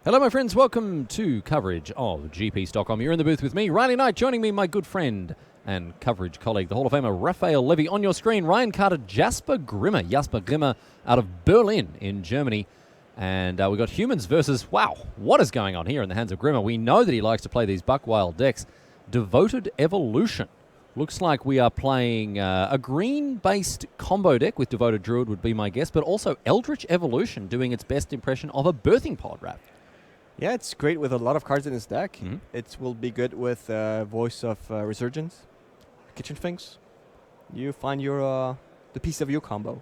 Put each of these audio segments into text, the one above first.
Hello, my friends. Welcome to coverage of GP Stockholm. You're in the booth with me, Riley Knight, joining me, my good friend and coverage colleague, the Hall of Famer Raphael Levy. On your screen, Ryan Carter, Jasper Grimmer out of Berlin in Germany. And we've got humans versus, wow, what is going on here in the hands of Grimmer? We know that he likes to play these Buckwild decks. Devoted Evolution. Looks like we are playing a green-based combo deck with Devoted Druid would be my guess, but also Eldritch Evolution doing its best impression of a Birthing Pod, Raph. Yeah, it's great with a lot of cards in his deck. Mm-hmm. It will be good with Voice of Resurgence, Kitchen Finks. You find your the piece of your combo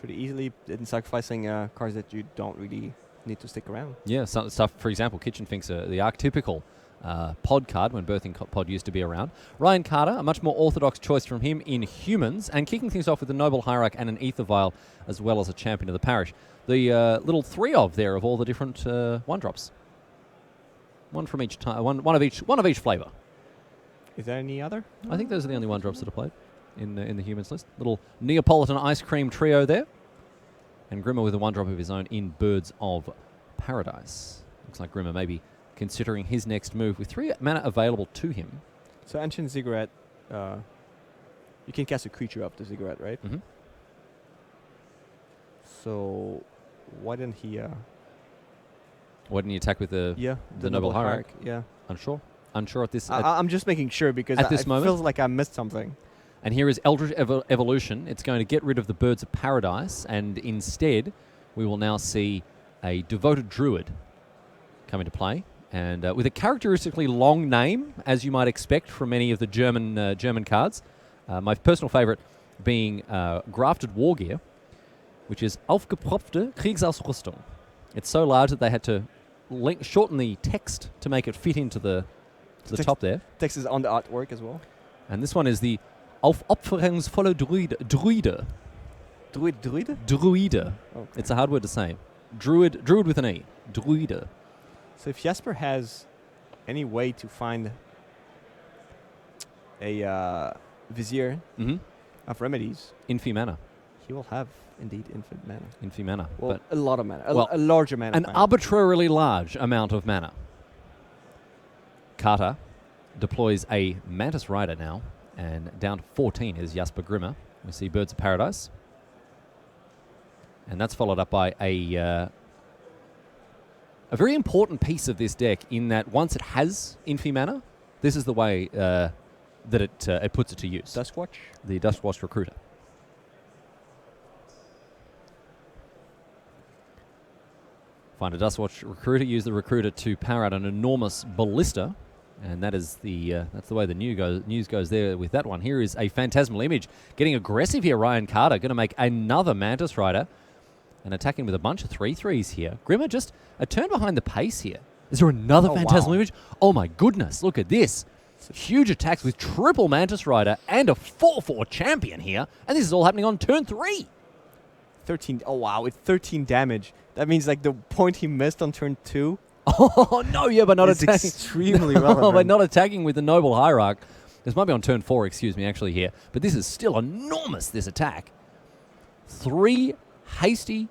pretty easily in sacrificing cards that you don't really need to stick around. Yeah, some stuff, for example, Kitchen Finks are the archetypical pod card when Birthing Pod used to be around. Ryan Carter, a much more orthodox choice from him in humans, and kicking things off with a Noble Hierarch and an Aether Vial, as well as a Champion of the Parish. The little three of there of all the different one drops. One from each one of each flavor. Is there any other? I think those are the only one drops that are played in the humans list. Little Neapolitan ice cream trio there, and Grimmer with a one drop of his own in Birds of Paradise. Looks like Grimmer maybe considering his next move with 3 mana available to him. So Ancient Ziggurat, you can cast a creature up to Ziggurat, right? Mm-hmm. So why didn't he? Why didn't you attack with the Noble Hierarch? Yeah, Unsure at this. I'm just making sure because at this moment it feels like I missed something. And here is Eldritch Evolution. It's going to get rid of the Birds of Paradise, and instead we will now see a Devoted Druid come into play. And with a characteristically long name, as you might expect from many of the German cards. My personal favorite being Grafted Wargear, which is Aufgepropfte Kriegsausrüstung. It's so large that they had to shorten the text to make it fit into the top there. Text is on the artwork as well. And this one is the Aufopferungsvolle Druide. Druide. Okay. It's a hard word to say. Druid with an E. Druide. So if Jesper has any way to find a Vizier of Remedies, Infi mana. he will have indeed infinite mana. Infi mana. Well, but a lot of mana. A large amount of an mana. arbitrarily large amount of mana. Carter deploys a Mantis Rider now, and down to 14 is Jasper Grimmer. We see Birds of Paradise. And that's followed up by a very important piece of this deck in that once it has Infi mana, this is the way that it puts it to use. Duskwatch? The Duskwatch Recruiter. Find a Duskwatch Recruiter, use the Recruiter to power out an enormous Ballista, and that is that's the way the news goes there with that one. Here is a Phantasmal Image. Getting aggressive here, Ryan Carter, going to make another Mantis Rider, and attacking with a bunch of 3/3s here. Grimmer just a turn behind the pace here. Is there another Phantasmal Image? Oh my goodness, look at this. Huge attacks with triple Mantis Rider and a 4/4 champion here, and this is all happening on turn 3. 13. Oh wow, it's 13 damage. That means like the point he missed on turn 2. Oh no, yeah, but not attacking. Extremely relevant. But not attacking with the Noble Hierarch. This might be on turn 4, excuse me, actually here. But this is still enormous, this attack. 3 hasty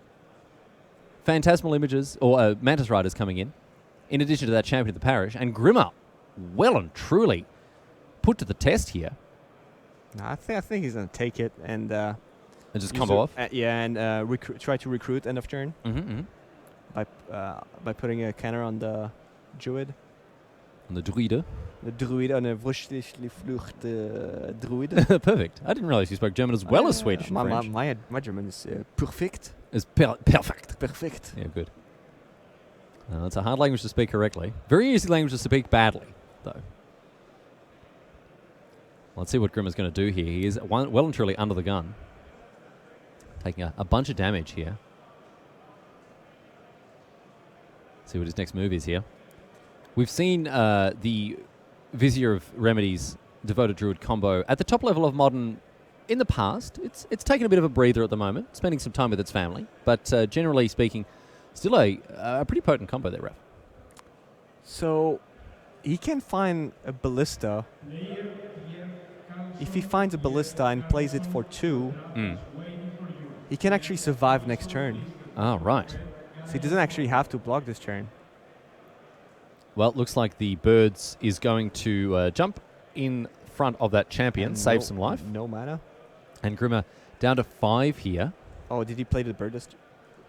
Phantasmal Images, or Mantis Riders coming in addition to that Champion of the Parish, and Grimmer well and truly put to the test here. No, I think he's going to take it and just combo off? And try to recruit end of turn by putting a counter on the Druid. On the Druide? The Druid on a Wurstliche Flucht Druid. Perfect. I didn't realize you spoke German as well as Swedish and French. My German is perfect. Is perfect. Perfect. Yeah, good. It's a hard language to speak correctly. Very easy language to speak badly, though. Let's see what Grimmer's going to do here. He is well and truly under the gun. Taking a bunch of damage here. See what his next move is here. We've seen the Vizier of Remedies Devoted Druid combo at the top level of Modern in the past. It's taken a bit of a breather at the moment, spending some time with its family. But generally speaking, still a pretty potent combo there, Ref. So he can find a Ballista. If he finds a Ballista and plays it for 2, he can actually survive next turn. Oh, right. So he doesn't actually have to block this turn. Well, it looks like the Birds is going to jump in front of that champion, And save some life. No mana. And Grimmer down to 5 here. Oh, did he play the bird this?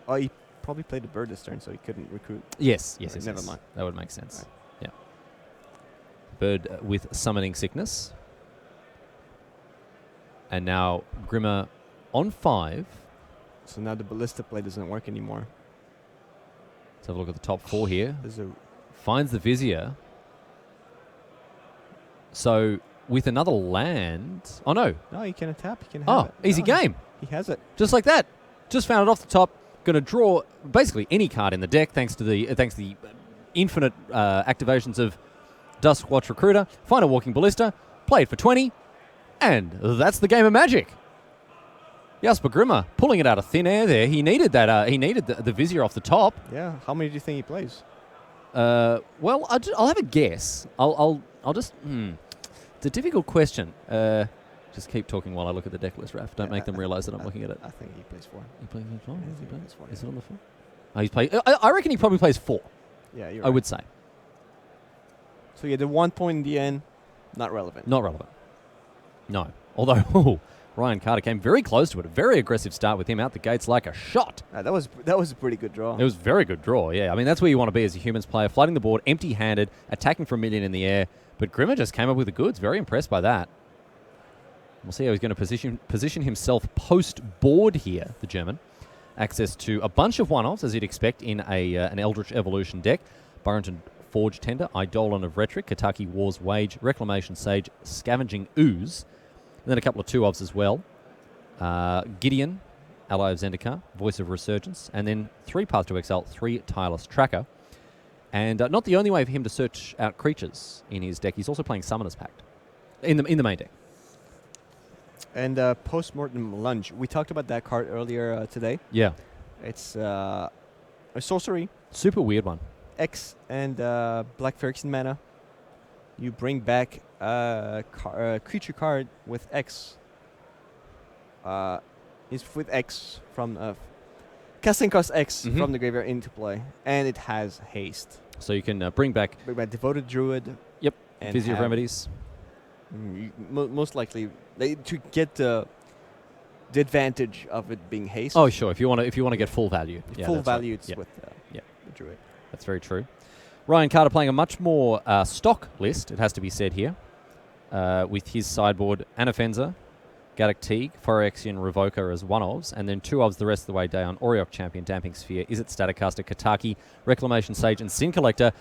Oh, he probably played the bird this turn, so he couldn't recruit. Yes. Never mind. That would make sense. Right. Yeah. Bird with summoning sickness. And now Grimmer on 5. So now the ballista play doesn't work anymore. Let's have a look at the top 4 here. There's a Finds the Vizier. So with another land... Oh, no. no, he can tap. He can have Oh, it. easy No, game. He has it. Just like that. Just found it off the top. Going to draw basically any card in the deck thanks to the infinite activations of Duskwatch Recruiter. Find a Walking Ballista. Play it for 20. And that's the game of Magic. Jasper Grimmer pulling it out of thin air there. He needed that. He needed the Vizier off the top. Yeah. How many do you think he plays? Well, I'll have a guess. I'll just... It's a difficult question. Just keep talking while I look at the deck list, Raf. Don't make them realize that I'm looking at it. I think he plays 4. He plays 4? Is he plays 4? Is it on the 4? Oh, he's playing... I reckon he probably plays 4. Yeah, you're I would say. So yeah, the 1 point in the end, not relevant. Not relevant. No. Although Ryan Carter came very close to it. A very aggressive start with him out the gates like a shot. That was a pretty good draw. It was a very good draw, yeah. I mean, that's where you want to be as a humans player. Flooding the board, empty-handed, attacking for a million in the air. But Grimmer just came up with the goods. Very impressed by that. We'll see how he's going to position himself post-board here, the German. Access to a bunch of one-offs, as you'd expect in an Eldritch Evolution deck. Burrington Forge Tender, Eidolon of Rhetoric, Kataki War's Wage, Reclamation Sage, Scavenging Ooze. And then a couple of 2-ofs as well. Gideon, Ally of Zendikar, Voice of Resurgence. And then 3 Path to Exile, 3 Tireless Tracker. And not the only way for him to search out creatures in his deck. He's also playing Summoner's Pact in the main deck. And Postmortem Lunge. We talked about that card earlier today. Yeah. It's a sorcery. Super weird one. X and Black Phyrexian mana. You bring back a creature card with X. Is with X from casting cost X from the graveyard into play, and it has haste. So you can bring back Devoted Druid. Yep. And Vizier of Remedies. Most likely to get the advantage of it being haste. Oh, sure. If you want to get full value. Yeah, Full that's value, right. it's Yep. with the Druid. That's very true. Ryan Carter playing a much more stock list, it has to be said here, with his sideboard Anafenza, Gaddock Teague, Phyrexian Revoker as one-ofs, and then 2-ofs the rest of the way down, Oriok Champion, Damping Sphere, Izzet Staticaster, Kataki, Reclamation Sage, and Sin Collector.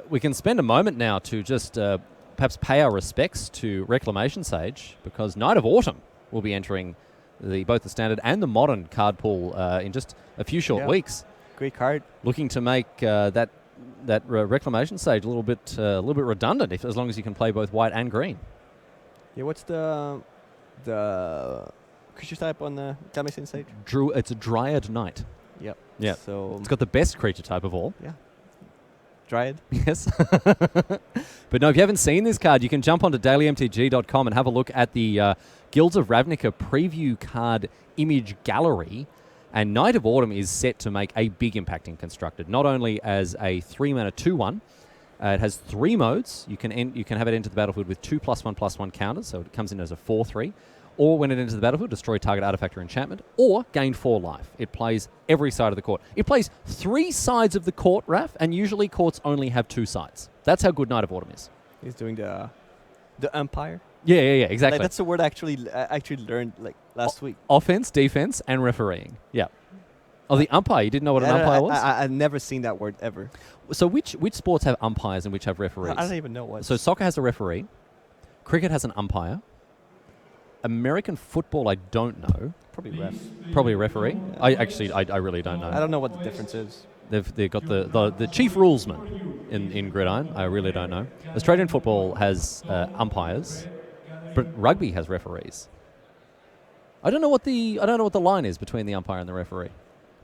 We can spend a moment now to just perhaps pay our respects to Reclamation Sage, because Night of Autumn will be entering both the standard and the modern card pool in just a few short weeks. Great card. Looking to make that Reclamation Sage a little bit redundant, as long as you can play both white and green. Yeah, what's the creature type on the Reclamation Sage? It's a Dryad Knight. Yep. Yeah. So It's got the best creature type of all. yeah, Dryad. Yes. But no, if you haven't seen this card, you can jump onto dailymtg.com and have a look at the Guilds of Ravnica preview card image gallery. And Night of Autumn is set to make a big impact in Constructed, not only as a 3-mana 2/1. It has 3 modes. You can have it enter the battlefield with 2 +1/+1 counters, so it comes in as a 4/3. Or when it enters the battlefield, destroy target artifact or enchantment, or gain 4 life. It plays every side of the court. It plays 3 sides of the court, Raf, and usually courts only have 2 sides. That's how good Night of Autumn is. He's doing the umpire. Yeah, exactly. Like, that's the word I actually learned last week. Offense, defense, and refereeing. Yeah. Oh, the umpire. You didn't know what an umpire was? I've never seen that word ever. So which sports have umpires and which have referees? I don't even know what. So soccer has a referee. Cricket has an umpire. American football, I don't know. Probably ref. Probably a referee. Yeah. I really don't know. I don't know what the difference is. They've got the chief rulesman in Gridiron. I really don't know. Australian football has umpires, but rugby has referees. I don't know what the line is between the umpire and the referee.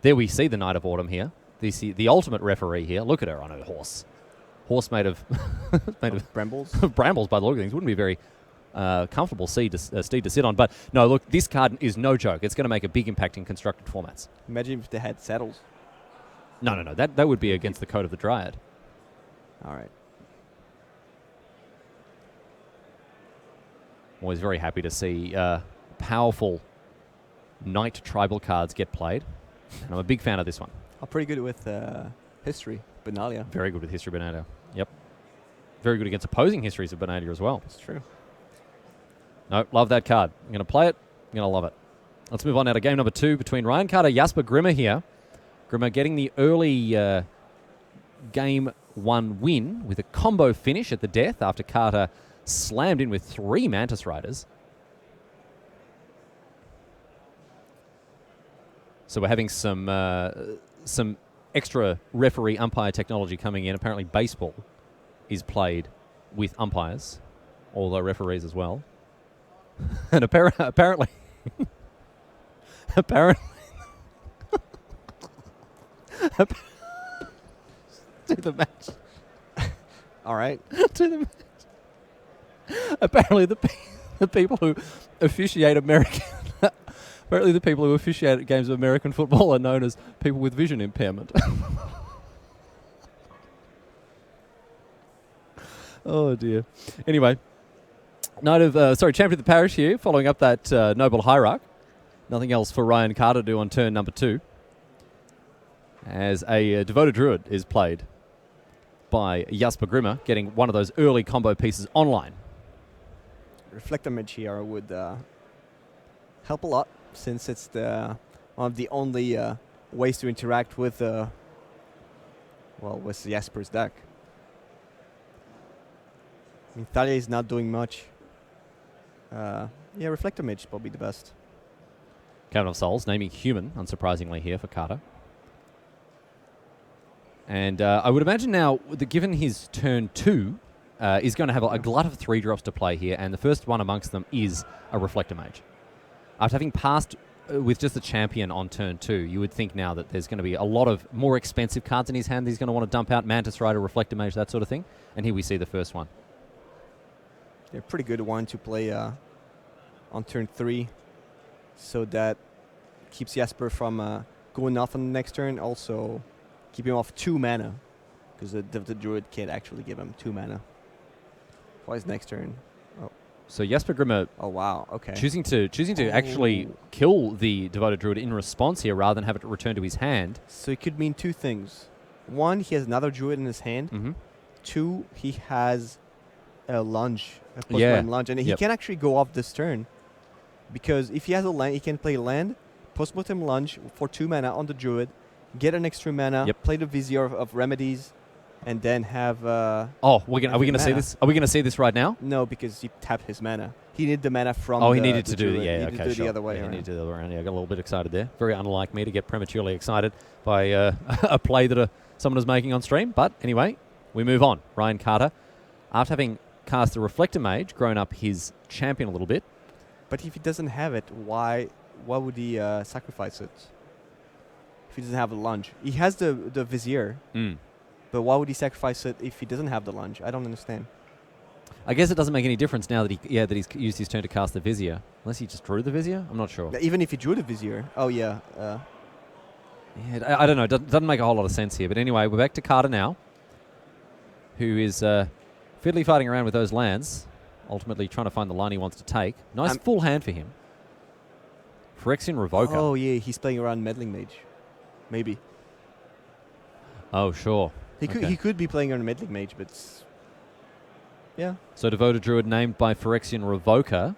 There we see the Night of Autumn here. The ultimate referee here. Look at her on her horse. Horse made of brambles. Brambles by the look of things. Wouldn't be very comfortable steed to sit on. But no, look, this card is no joke. It's going to make a big impact in constructed formats. Imagine if they had saddles. No. That would be against the code of the Dryad. All right. Always very happy to see powerful knight tribal cards get played. And I'm a big fan of this one. I'm pretty good with history, Benalia. Very good with history Benalia. Yep. Very good against opposing histories of Benalia as well. It's true. No, love that card. I'm going to play it. I'm going to love it. Let's move on now to game number 2 between Ryan Carter, Jasper Grimmer here. Grimmer getting the early game 1 win with a combo finish at the death after Carter slammed in with 3 Mantis Riders. So we're having some extra referee umpire technology coming in. Apparently baseball is played with umpires, although referees as well. And apparently... apparently... to the match. All right. To the match. Apparently the people who officiate American... Apparently the people who officiate at games of American football are known as people with vision impairment. Oh, dear. Anyway, champion of the parish here, following up that noble hierarch. Nothing else for Ryan Carter to do on turn number 2. As a devoted druid is played by Jasper Grimmer, getting one of those early combo pieces online. Reflector Mage here would help a lot, since it's one of the only ways to interact with with Jasper's deck. I mean, Thalia is not doing much. Reflector Mage is probably the best. Cabinet of Souls, naming human, unsurprisingly here for Carter. And I would imagine now, given his turn 2, is going to have a glut of 3 drops to play here, and the first one amongst them is a Reflector Mage. After having passed with just the champion on turn 2, you would think now that there's going to be a lot of more expensive cards in his hand that he's going to want to dump out, Mantis Rider, Reflector Mage, that sort of thing. And here we see the first one. They're pretty good one to play on turn 3, so that keeps Jasper from going off on the next turn. Also, keep him off 2 mana, because the druid can't actually give him 2 mana for his next turn. So Jasper Grimmer, oh wow, okay, choosing to actually kill the devoted druid in response here, rather than have it return to his hand. So it could mean 2 things. 1, he has another druid in his hand. Mm-hmm. 2, he has a lunge, a postmortem lunge, and he can actually go off this turn, because if he has a land, he can play land, postmortem lunge for 2 mana on the druid, get an extra mana, play the Vizier of Remedies, and then have. Are we gonna see this? Are we gonna see this right now? No, because he tapped his mana. He needed the mana from. He needed to do the other way. He needed to do the other way around. Yeah, I got a little bit excited there. Very unlike me to get prematurely excited by a play that someone is making on stream. But anyway, we move on. Ryan Carter, after having cast the Reflector Mage, grown up his champion a little bit. But if he doesn't have it, why would he sacrifice it? If he doesn't have the lunge, he has the Vizier. But why would he sacrifice it if he doesn't have the lunge? I don't understand. I guess it doesn't make any difference now that he's used his turn to cast the Vizier. Unless he just drew the Vizier? I'm not sure. Even if he drew the Vizier. Oh, yeah. I don't know. It doesn't make a whole lot of sense here. But anyway, we're back to Carter now, who is fiddly fighting around with those lands, ultimately trying to find the line he wants to take. Nice full hand for him. Phyrexian Revoker. Oh, yeah. He's playing around Meddling Mage. Maybe. Oh, sure. He could be playing on a Meddling Mage, but yeah. So Devoted Druid named by Phyrexian Revoker.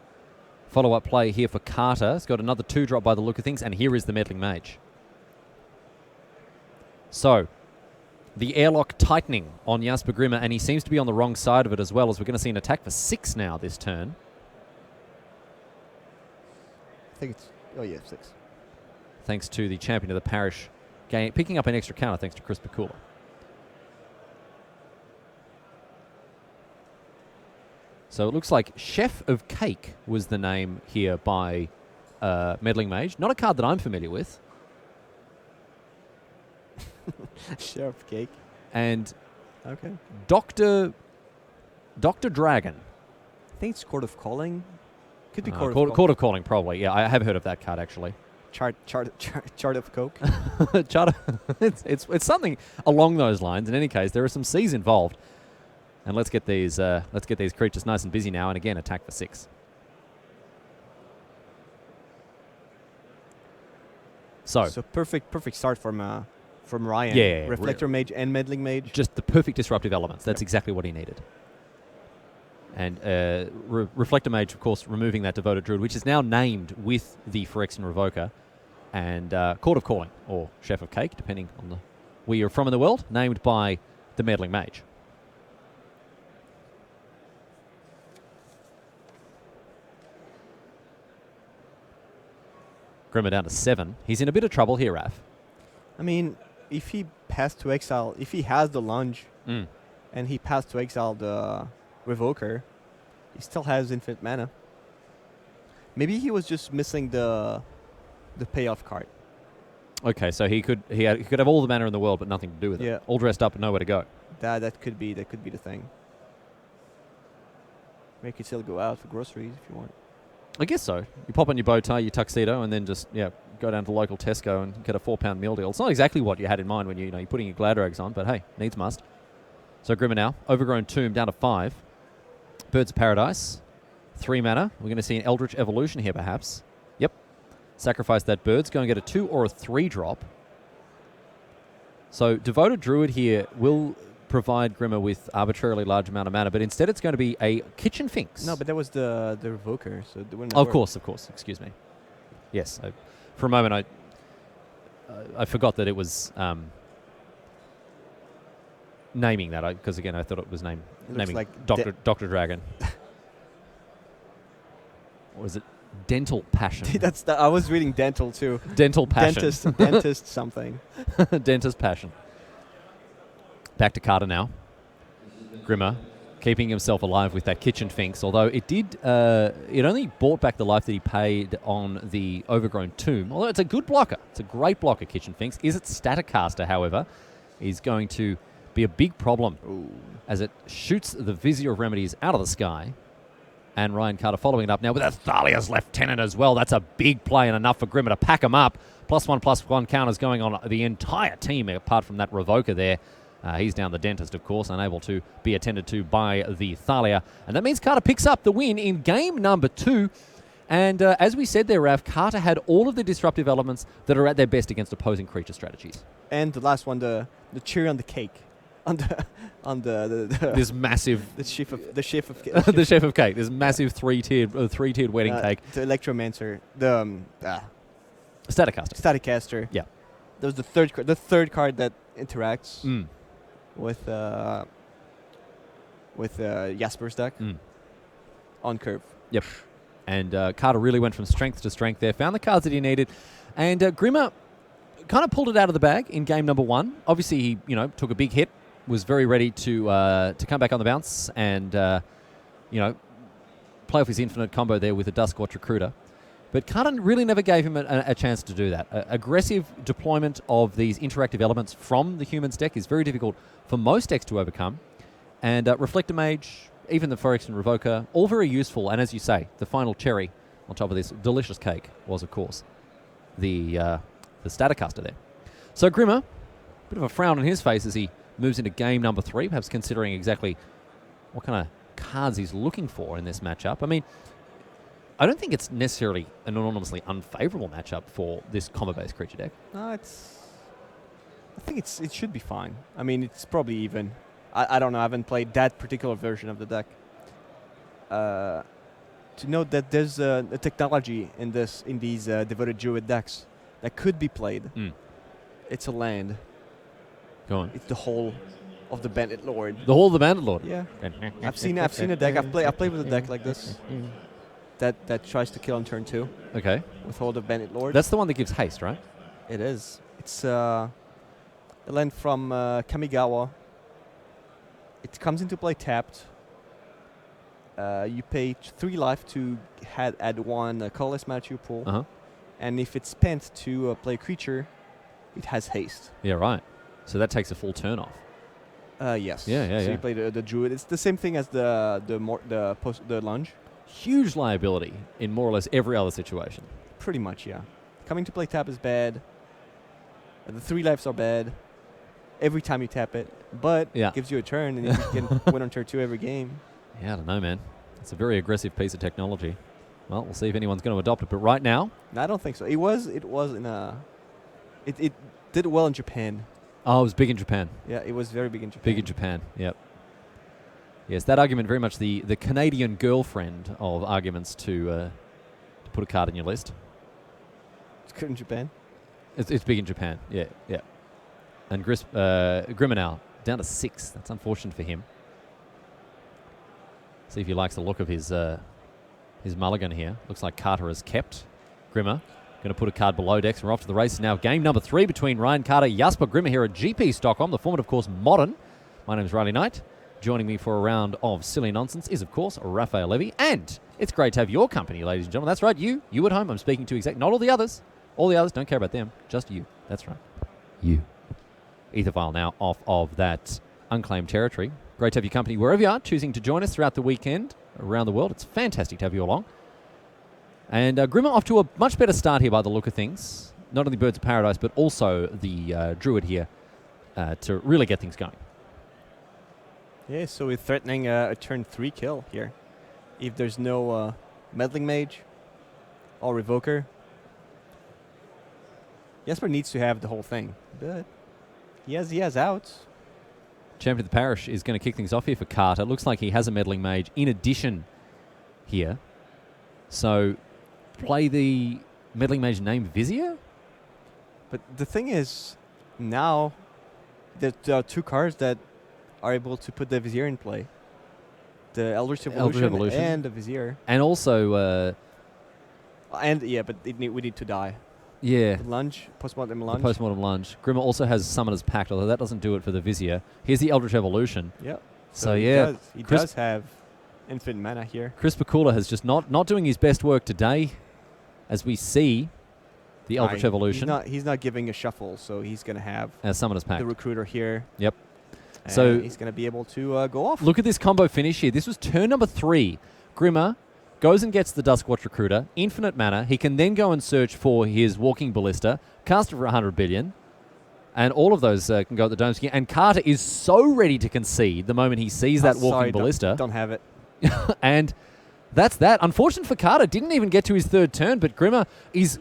Follow-up play here for Carter. He's got another 2-drop by the look of things, and here is the Meddling Mage. So, the airlock tightening on Jasper Grimmer, and he seems to be on the wrong side of it as well, as we're going to see an attack for 6 now this turn. I think it's... Oh, yeah, 6. Thanks to the champion of the parish picking up an extra counter thanks to Chris Pakula. So it looks like Chef of Cake was the name here by Meddling Mage. Not a card that I'm familiar with. Chef of Cake. And okay. Dr. Dragon. I think it's Court of Calling. Could be Court of Calling, probably. Yeah, I have heard of that card, actually. chart of Coke. Charter. It's something along those lines. In any case, there are some C's involved. And let's get these creatures nice and busy now. And again, attack for 6. So perfect start from Ryan. Yeah, Reflector Mage and Meddling Mage. just the perfect disruptive elements. That's exactly what he needed. And Reflector Mage, of course, removing that Devoted Druid, which is now named with the Phyrexian Revoker. And Court of Calling, or Chef of Cake, depending on where you're from in the world, named by the Meddling Mage. Grimmer down to 7. He's in a bit of trouble here, Raf. I mean, if he passed to exile, if he has the lunge, and he passed to exile the Revoker, he still has infinite mana. Maybe he was just missing the payoff card. Okay, so he could have all the mana in the world, but nothing to do with it. All dressed up and nowhere to go. That could be the thing. Maybe you could still go out for groceries if you want. I guess so. You pop on your bow tie, your tuxedo, and then just go down to local Tesco and get a £4 meal deal. It's not exactly what you had in mind when you're putting your Gladrags on, but hey, needs must. So Grimmer now, Overgrown Tomb down to 5. Birds of Paradise, 3 mana. We're going to see an Eldritch Evolution here, perhaps. Yep. Sacrifice that Birds. Go and get a 2 or a 3 drop. So Devoted Druid here will provide Grimmer with arbitrarily large amount of mana, but instead it's going to be a Kitchen Finks. No, but that was the Revoker, so it wouldn't of course. Excuse me. Yes. For a moment, I forgot that it was naming that, because again, I thought it was naming like Dr. Dragon. Or is it Dental Passion? I was reading Dental too. Dental Passion. Dentist something. Dentist Passion. Back to Carter now. Grimmer keeping himself alive with that Kitchen Finks, although it only bought back the life that he paid on the Overgrown Tomb. Although it's a good blocker. It's a great blocker, Kitchen Finks. Is it Staticaster, however, is going to be a big problem as it shoots the Vizier of Remedies out of the sky. And Ryan Carter following it up now with a Thalia's Lieutenant as well. That's a big play and enough for Grimmer to pack him up. +1/+1 counters going on the entire team, apart from that Revoker there. He's down the Dentist, of course, unable to be attended to by the Thalia. And that means Carter picks up the win in game number 2. And as we said there, Raf, Carter had all of the disruptive elements that are at their best against opposing creature strategies. And the last one, the cherry on the cake. On the this massive the chef of the chef of cake. This massive three-tiered wedding cake. The Electromancer, the Staticaster. Yeah. That was the third card that interacts with Jasper's deck on curve. Yep. And Carter really went from strength to strength there. Found the cards that he needed, and Grimmer kind of pulled it out of the bag in game number 1. Obviously, he took a big hit. Was very ready to come back on the bounce and, play off his infinite combo there with a Duskwatch Recruiter. But Carter really never gave him a chance to do that. Aggressive deployment of these interactive elements from the human's deck is very difficult for most decks to overcome. And Reflector Mage, even the Phyrexian Revoker, all very useful. And as you say, the final cherry on top of this delicious cake was, of course, the Staticaster there. So Grimmer, bit of a frown on his face as he moves into game number 3, perhaps considering exactly what kind of cards he's looking for in this matchup. I mean, I don't think it's necessarily an enormously unfavorable matchup for this combo-based creature deck. No, I think it should be fine. I mean, it's probably even. I don't know. I haven't played that particular version of the deck. To note that there's a technology in these Devoted Druid decks that could be played. It's a land. Go on. It's the whole of the Bandit Lord. The whole of the Bandit Lord? Yeah. I've seen a deck. I've played with a deck like this. That tries to kill on turn 2. Okay. With Hold of Bandit Lord. That's the one that gives haste, right? It is. It's a land from Kamigawa. It comes into play tapped. You pay 3 life to add 1 colorless mana to your pool. And if it's spent to play a creature, it has haste. Yeah, right. So that takes a full turn off. Yes. So you play the Druid. It's the same thing as the lunge. Huge liability in more or less every other situation. Pretty much, yeah. Coming to play tap is bad. The 3 lives are bad. Every time you tap it, but Yeah. it gives you a turn, and you can win on turn 2 every game. Yeah, I don't know, man. It's a very aggressive piece of technology. Well, we'll see if anyone's going to adopt it. But right now, No, I don't think so. It was in a. It did well in Japan. oh, it was big in Japan. Yeah, it was very big in Japan. Big in Japan, yep. Yes, that argument very much the Canadian girlfriend of arguments to put a card in your list. It's good in Japan. It's big in Japan, yeah. And Grimmer now down to 6. That's unfortunate for him. See if he likes the look of his mulligan here. Looks like Carter has kept Grimmer. Going to put a card below decks. We're off to the races now. Game number 3 between Ryan Carter, Jasper Grimmer here at GP Stockholm. The format, of course, modern. My name is Riley Knight. Joining me for a round of silly nonsense is, of course, Raphael Levy. And it's great to have your company, ladies and gentlemen. That's right, you at home. I'm speaking to not all the others. All the others, don't care about them. Just you. That's right. You. Etherfile now off of that unclaimed territory. Great to have your company wherever you are, choosing to join us throughout the weekend around the world. It's fantastic to have you along. And Grimmer off to a much better start here by the look of things. Not only Birds of Paradise, but also the Druid here to really get things going. Yeah, so we're threatening a turn 3 kill here. If there's no Meddling Mage or Revoker. Jesper needs to have the whole thing, but he has outs. Champion of the Parish is going to kick things off here for Carter. Looks like he has a Meddling Mage in addition here. So play the Meddling Mage named Vizier? But the thing is, now there are 2 cards that are able to put the Vizier in play. The Eldritch Evolution and the Vizier. And also... but we need to die. Yeah. The lunge, Postmortem Lunge. The Postmortem Lunge. Grimmer also has Summoner's Pact, although that doesn't do it for the Vizier. Here's the Eldritch Evolution. Yep. So yeah. He does have infinite mana here. Chris Bakula has just not doing his best work today, as we see the Eldritch Evolution. He's not giving a shuffle, so he's going to have Summoner's Pact. the Recruiter here. Yep. And so he's going to be able to go off. Look at this combo finish here. This was turn number 3. Grimmer goes and gets the Duskwatch Recruiter, infinite mana. He can then go and search for his Walking Ballista, cast it for 100 billion, and all of those can go at the Dome Ski. And Carter is so ready to concede the moment he sees that Walking Ballista. Don't have it. And that's that. Unfortunate for Carter, didn't even get to his 3rd turn, but Grimmer is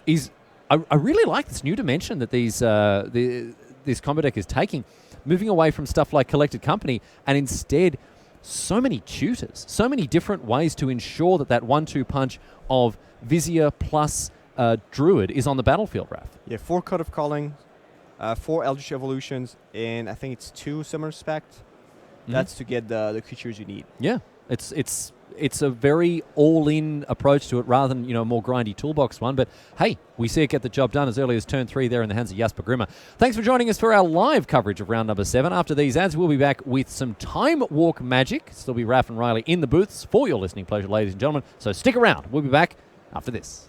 I really like this new dimension that this combo deck is taking, moving away from stuff like Collected Company, and instead so many tutors, so many different ways to ensure that 1-2 punch of Vizier plus Druid is on the battlefield, Raph. Yeah, 4 Code of Calling, 4 Eldritch Evolutions, and I think it's 2 Summoner's Pact. Mm-hmm. That's to get the creatures you need. Yeah, it's a very all-in approach to it rather than, a more grindy toolbox one. But hey, we see it get the job done as early as turn 3 there in the hands of Jasper Grimmer. Thanks for joining us for our live coverage of round number 7. After these ads, we'll be back with some Time Walk magic. Still be Raph and Riley in the booths for your listening pleasure, ladies and gentlemen. So stick around. We'll be back after this.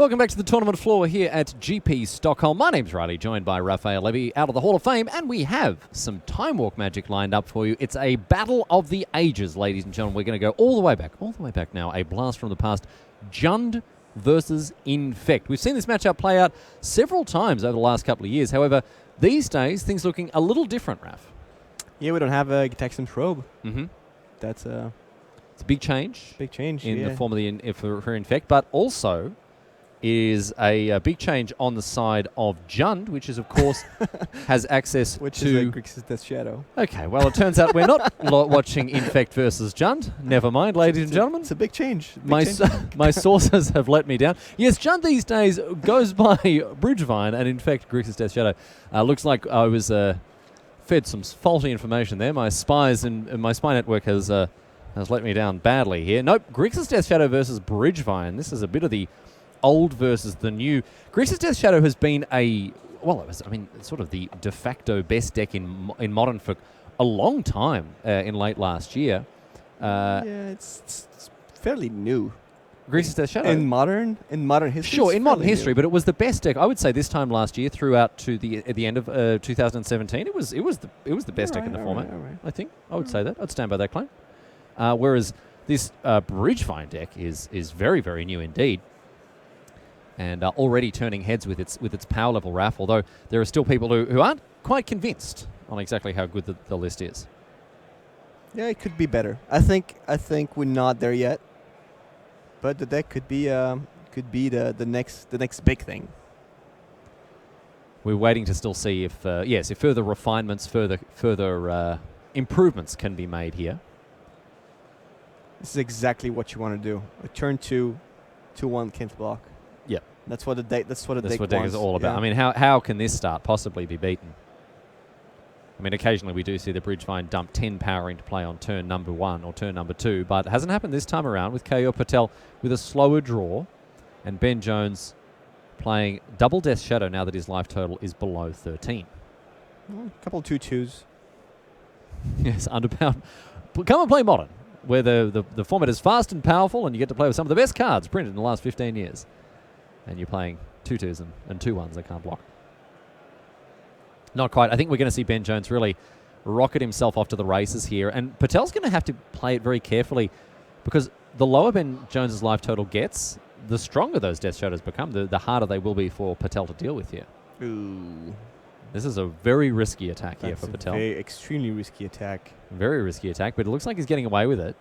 Welcome back to the tournament floor here at GP Stockholm. My name's Riley, joined by Raphael Levy out of the Hall of Fame, and we have some Time Walk magic lined up for you. It's a battle of the ages, ladies and gentlemen. We're going to go all the way back now. A blast from the past. Jund versus Infect. We've seen this matchup play out several times over the last couple of years. However, these days, things looking a little different, Raph. Yeah, we don't have a Gitaxian probe. Mm-hmm. That's it's a big change. Big change in the form of the for Infect, but also is a big change on the side of Jund, which is, of course, has access to... Which is Grixis Death Shadow. Okay, well, it turns out we're not watching Infect versus Jund. Never mind, ladies and gentlemen. It's a big change. My sources have let me down. Yes, Jund these days goes by Bridgevine, and in fact, Grixis Death Shadow. Looks like I was fed some faulty information there. My spies and my spy network has let me down badly here. Nope, Grixis Death Shadow versus Bridgevine. This is a bit of the old versus the new. Grixis Death Shadow has been sort of the de facto best deck in Modern for a long time in late last year. It's fairly new. Grixis Death Shadow? In modern history? Sure, in modern history, but it was the best deck, I would say, this time last year throughout to at the end of 2017. It was the best deck in the format, I think. I would say that. I'd stand by that claim. Whereas this Bridgevine deck is very, very new indeed. And already turning heads with its power level, Raph, although there are still people who aren't quite convinced on exactly how good the list is. Yeah, it could be better. I think we're not there yet, but the deck could be the next big thing. We're waiting to still see if further refinements, further improvements can be made here. This is exactly what you want to do. A turn 2/1 can't block. Yep. That's what the deck is all about. Yeah. I mean, how can this start possibly be beaten? I mean, occasionally we do see the Bridgevine dump 10 power into play on turn number 1 or turn number 2, but it hasn't happened this time around with Kayur Patel with a slower draw and Ben Jones playing double Death Shadow now that his life total is below 13. A couple of 2/2s. Yes, underpowered. Come and play Modern, where the format is fast and powerful and you get to play with some of the best cards printed in the last 15 years. And you're playing 2/2s and 2/1s that can't block. Not quite. I think we're going to see Ben Jones really rocket himself off to the races here. And Patel's going to have to play it very carefully because the lower Ben Jones's life total gets, the stronger those Death Shadows become, the harder they will be for Patel to deal with here. Ooh. This is a very risky attack here for Patel. Very extremely risky attack. Very risky attack, but it looks like he's getting away with it.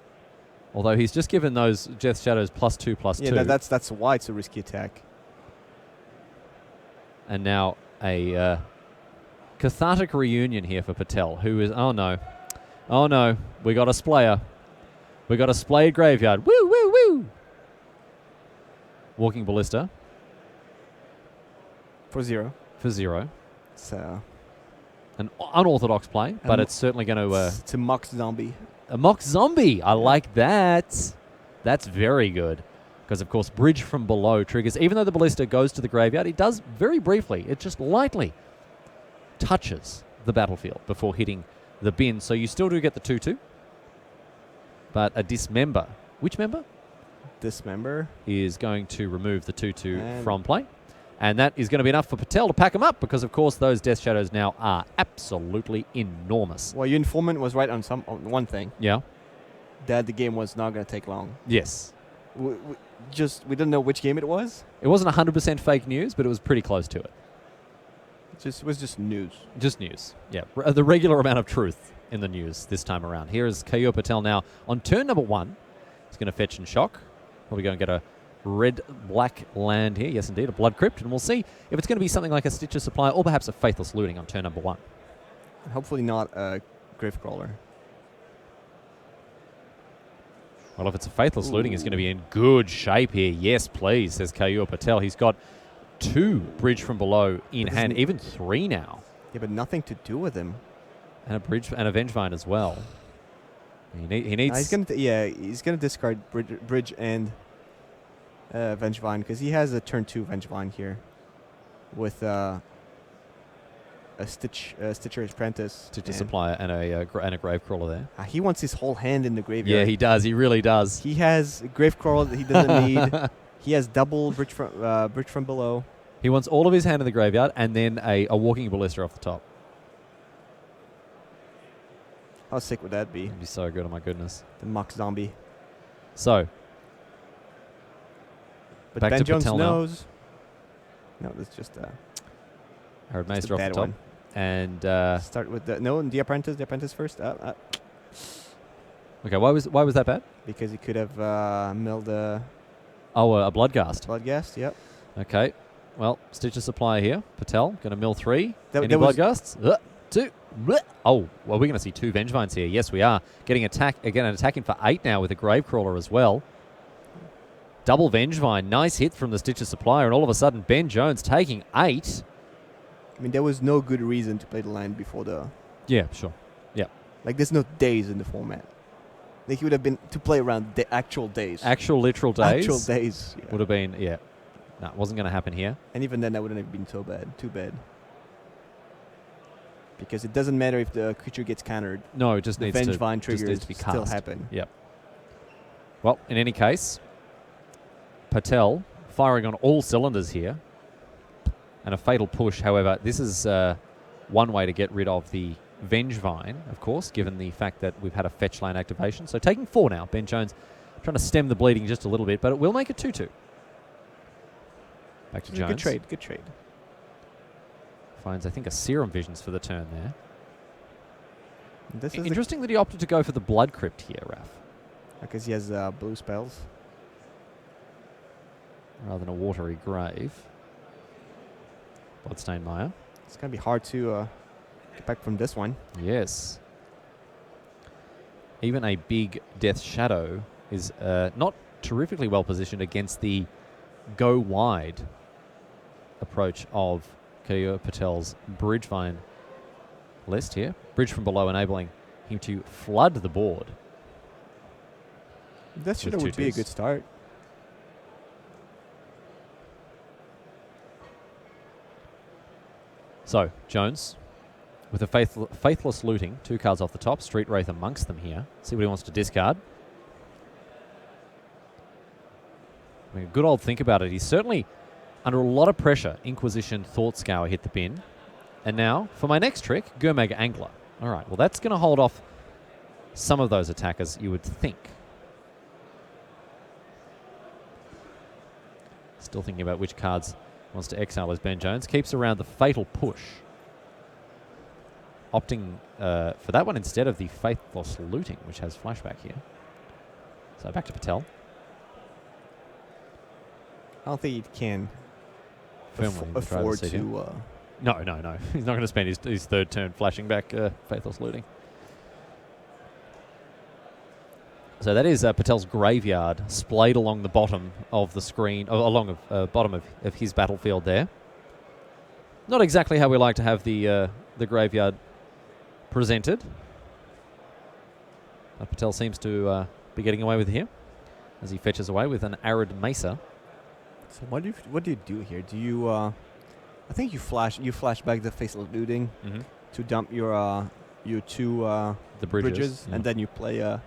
Although he's just given those Death Shadows +2/+2. Yeah, that's why it's a risky attack. And now a cathartic reunion here for Patel, who is... Oh, no. We got a Splayer. We got a Splayed Graveyard. Woo, woo, woo! Walking Ballista. For 0. For 0. So... An unorthodox play, but it's certainly going to... It's a Mox Zombie. A Mox Zombie. I like that. That's very good. Because, of course, Bridge from below triggers. Even though the Ballista goes to the graveyard, it does very briefly. It just lightly touches the battlefield before hitting the bin. So you still do get the 2/2. But a Dismember. Which member? Dismember. Is going to remove the 2/2 from play. And that is going to be enough for Patel to pack him up because, of course, those Death Shadows now are absolutely enormous. Well, your informant was right on one thing. Yeah. That the game was not going to take long. Yes. We didn't know which game it was. It wasn't 100% fake news, but it was pretty close to it. It was just news. Just news. Yeah. The regular amount of truth in the news this time around. Here is Kayur Patel now on turn number 1. He's going to fetch and shock. Probably going to get a red-black land here. Yes, indeed, a Blood Crypt. And we'll see if it's going to be something like a Stitcher Supply or perhaps a Faithless Looting on turn number 1. Hopefully not a Gravecrawler. Well, if it's a Faithless Looting, he's going to be in good shape here. Yes, please, says Kayur Patel. He's got 2 Bridge from below in hand, even 3 now. Yeah, but nothing to do with him. And a Bridge and a Vengevine as well. He needs... he's gonna discard Bridge and Vengevine because he has a turn 2 Vengevine here with a Stitcher's Apprentice. Stitcher Supplier and a Gravecrawler there. He wants his whole hand in the graveyard. Yeah, he does. He really does. He has a Gravecrawler that he doesn't need. He has double bridge from below. He wants all of his hand in the graveyard and then a walking ballista off the top. How sick would that be? That'd be so good, oh my goodness. The mock zombie. So, But back Ben to Jones Patel now. knows. No, that's just Harold just Maester a off the bad top. one. And, Start with the apprentice. The apprentice first. okay, why was that bad? Because he could have milled a Oh, a Bloodghast. Bloodghast. Yep. Okay. Well, Stitcher Supplier here. Patel, going to mill 3. That- Any that was- Bloodghasts? 2. Oh, well, we're going to see 2 Vengevines here. Yes, we are. Getting attacking for 8 now with a Gravecrawler as well. Double Vengevine. Nice hit from the Stitcher Supplier. And all of a sudden, Ben Jones taking 8. I mean, there was no good reason to play the land before the. Yeah, sure. Yeah. Like, there's no days in the format. Like, it would have been to play around the actual days. Actual literal days. Actual days. Yeah. Would have been, yeah. No, it wasn't going to happen here. And even then, that wouldn't have been so bad. Too bad. Because it doesn't matter if the creature gets countered. No, it just The needs to, Vengevine just triggers needs to be still cast. happen. Yep. Well, in any case, Patel firing on all cylinders here. And a fatal push, however, this is one way to get rid of the Vengevine, of course, given the fact that we've had a fetch lane activation. So taking 4 now. Ben Jones trying to stem the bleeding just a little bit, but it will make it 2-2. Back to Jones. Good trade. Good trade. Finds, I think, a Serum Visions for the turn there. This is Interesting that he opted to go for the Blood Crypt here, Raf, because he has blue spells. rather than a Watery Grave. Bloodstained Mire. It's going to be hard to get back from this one. Yes. Even a big Death Shadow is not terrifically well positioned against the go wide approach of Kayur Patel's Bridgevine list here. Bridge from below, enabling him to flood the board. That should would be a good start. So, Jones, with a Faithless Looting, 2 cards off the top, Street Wraith amongst them here. See what he wants to discard. I mean, a good old think about it. He's certainly under a lot of pressure. Inquisition, Thought Scour hit the bin. And now, for my next trick, Gurmag Angler. All right, well, that's going to hold off some of those attackers, you would think. Still thinking about which cards he wants to exile as Ben Jones. Keeps around the Fatal Push. Opting for that one instead of the Faithless Looting, which has flashback here. So back to Patel. I don't think he can Firmly afford to. to. No. He's not going to spend his third turn flashing back Faithless Looting. So that is Patel's graveyard splayed along the bottom of the screen, along the bottom of his battlefield there. Not exactly how we like to have the graveyard presented. Patel seems to be getting away with it here as he fetches away with an Arid Mesa. So what do you do here? Do you? I think you flash back the Faceless Looting to dump your 2 The bridges, yeah. and then you play a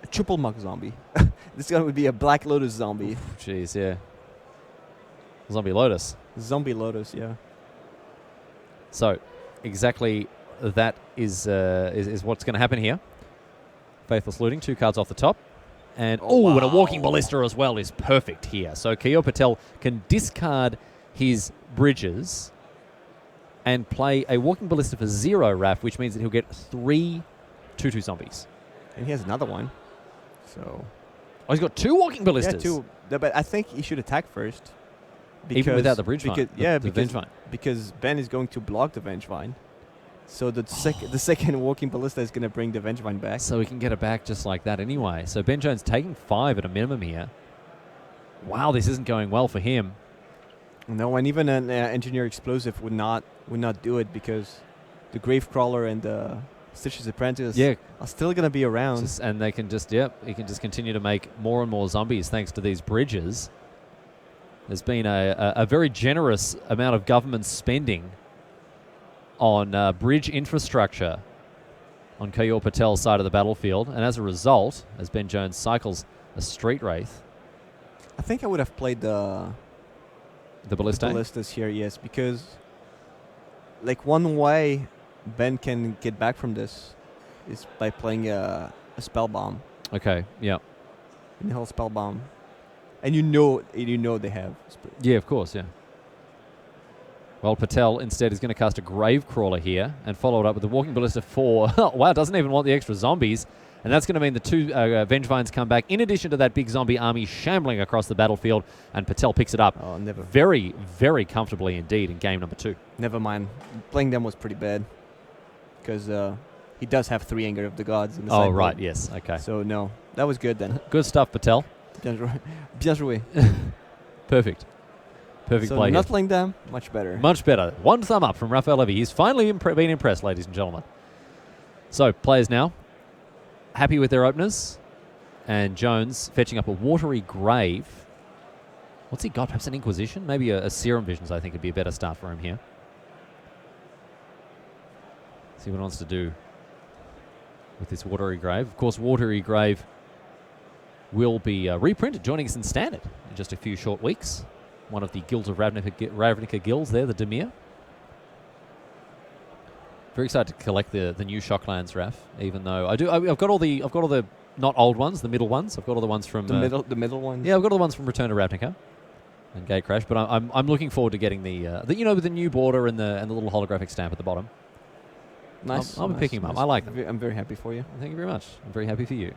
triple muck zombie. This one would be a Black Lotus zombie. Jeez, yeah. Zombie Lotus. Zombie Lotus, yeah. So, exactly that is what's going to happen here. Faithless Looting, 2 cards off the top. And, and a Walking Ballista as well is perfect here. So, Kayur Patel can discard his bridges and play a Walking Ballista for 0, Raf, which means that he'll get 3 2/2 zombies. And he has another one. So. Oh, he's got 2 Walking Ballistas. Yeah, 2. But I think he should attack first. Even without the Bridgevine. The Vengevine. Because Ben is going to block the Vengevine. So the second Walking Ballista is going to bring the Vengevine back. So we can get it back just like that anyway. So Ben Jones taking 5 at a minimum here. Wow, this isn't going well for him. No, and even an Engineer Explosive would not do it because the Gravecrawler and the Stitcher's Apprentice are still going to be around. And they can just, he can just continue to make more and more zombies thanks to these bridges. There's been a very generous amount of government spending on bridge infrastructure on Kayur Patel's side of the battlefield. And as a result, as Ben Jones cycles a Street Wraith, I think I would have played the Ballista. ballistas here, yes, because like one way Ben can get back from this is by playing a spell bomb, Okay, yeah. in-hell spell bomb, and you know they have. Yeah, of course, yeah. Well, Patel instead is going to cast a Grave Crawler here and follow it up with the Walking Ballista 4. Wow, doesn't even want the extra zombies. And that's going to mean the 2 Vengevines come back, in addition to that big zombie army shambling across the battlefield, and Patel picks it up Oh, never. very, very comfortably indeed in game number 2. Never mind. Playing them was pretty bad because he does have 3 Anger of the Gods in the Oh, sideboard. right, yes, okay. So no, that was good then. Good stuff, Patel. Bien joué. Bien joué. Perfect. Perfect So play not here. playing them, much better. Much better. 1 thumb up from Raphael Levy. He's finally been impressed, ladies and gentlemen. So, players now happy with their openers. And Jones fetching up a Watery Grave. What's he got? Perhaps an Inquisition? Maybe a Serum Visions, I think, would be a better start for him here. See what he wants to do with this Watery Grave. Of course, Watery Grave will be reprinted, joining us in Standard in just a few short weeks. One of the Guilds of Ravnica guilds there, the Demir. Very excited to collect the new Shocklands, Raf. Even though I've got all the not old ones, the middle ones. I've got all the ones from the middle ones. Yeah, I've got all the ones from Return to Ravnica and Gatecrash. But I'm looking forward to getting the with the new border and the little holographic stamp at the bottom. Nice. I'll be picking them up. I like them. I'm very happy for you. Thank you very much. I'm very happy for you.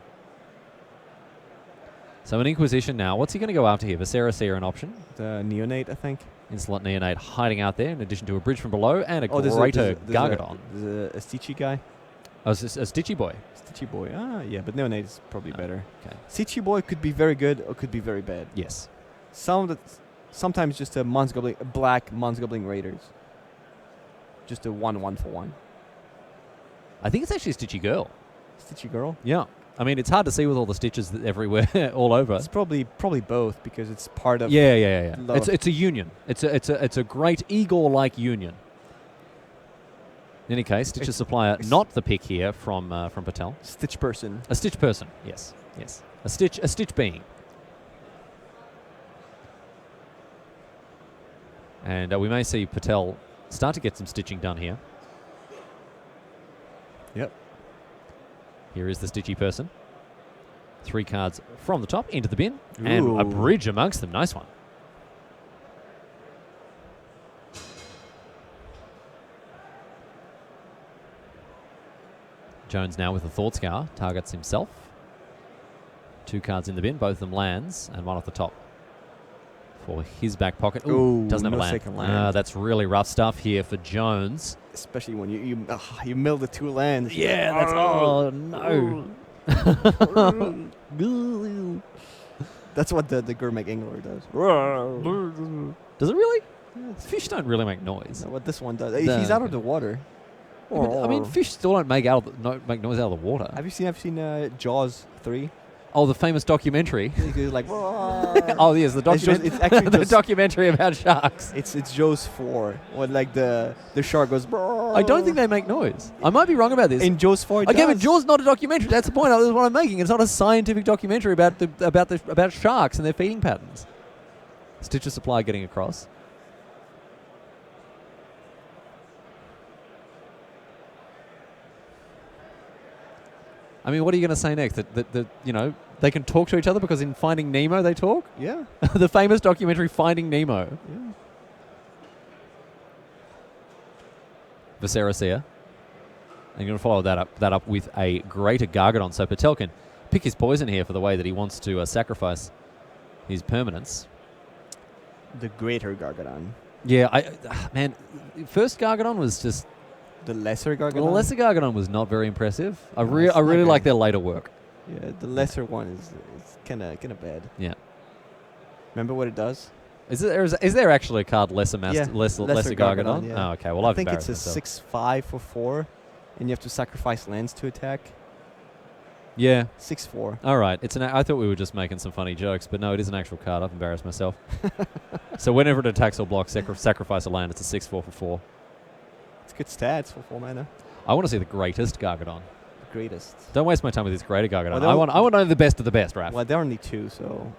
So an Inquisition now. What's he going to go after here? Viscera Seer an option. The Neonate, I think. Insolent Neonate hiding out there, in addition to a Bridge from Below and a there's greater there's Gargadon. There's a Stitchy guy. Oh, it's a Stitchy Boy. Stitchy Boy. Ah, yeah, but Neonate is probably better. Okay. Stitchy Boy could be very good or could be very bad. Yes. Sometimes just a black Mons Goblin Raiders. Just a 1/1 for 1. I think it's actually a Stitchy Girl. Stitchy Girl. Yeah. I mean, it's hard to see with all the stitches everywhere, all over. It's probably both because it's part of. Yeah. Love. It's a union. It's a great Igor-like union. In any case, Stitcher Supplier, not the pick here from Patel. Stitch person. A Stitch person. Yes. A Stitch being. And we may see Patel start to get some stitching done here. Yep. Here is the Stitchy person. 3 cards from the top into the bin. And a Ooh. bridge amongst them. Nice one. Jones now with the Thought Scour. Targets himself. 2 cards in the bin. Both of them lands. And 1 off the top for his back pocket. Ooh, doesn't have no a land. second land. That's really rough stuff here for Jones. Especially when you mill the 2 lands. Yeah, that's... Oh, no. That's what the Gourmet Angler does. Does it really? Fish don't really make noise. That's what this one does. No. He's out of the water. Yeah, but, I mean, fish still don't make noise out of the water. Have you seen Jaws 3? Oh, the famous documentary. He's like, Oh, yes, the documentary. It's actually the just- documentary about sharks. It's Jaws 4 when like the shark goes. I don't think they make noise. I might be wrong about this. In Jaws 4. Okay, but Jaws not a documentary. That's the point. That's what I'm making. It's not a scientific documentary about sharks and their feeding patterns. Stitcher Supply getting across. I mean, what are you going to say next? That they can talk to each other because in Finding Nemo they talk? Yeah. The famous documentary Finding Nemo. Yeah. Viscera Seer. And you're going to follow that up with a greater Gargadon. So Patel can pick his poison here for the way that he wants to sacrifice his permanence. The Greater Gargadon. Yeah, man, first Gargadon was just... The Lesser Gargadon. The lesser Gargadon was not very impressive. I No, really it's not like good. their later work. Yeah, the lesser one is kind of bad. Yeah. Remember what it does? Is there actually a card lesser Lesser Gargadon? yeah. Oh, okay. Well, I I've think it's a embarrassed myself. 6/5 for 4, and you have to sacrifice lands to attack. Yeah. 6/4. All right. I thought we were just making some funny jokes, but no, it is an actual card. I've embarrassed myself. So whenever it attacks or blocks, sacrifice a land. It's a 6/4 for 4. It's good stats for 4 mana. I want to see the greatest Gargadon. The greatest. Don't waste my time with this greater Gargadon. Well, I want to know the best of the best, Raph. Well, there are only 2, so.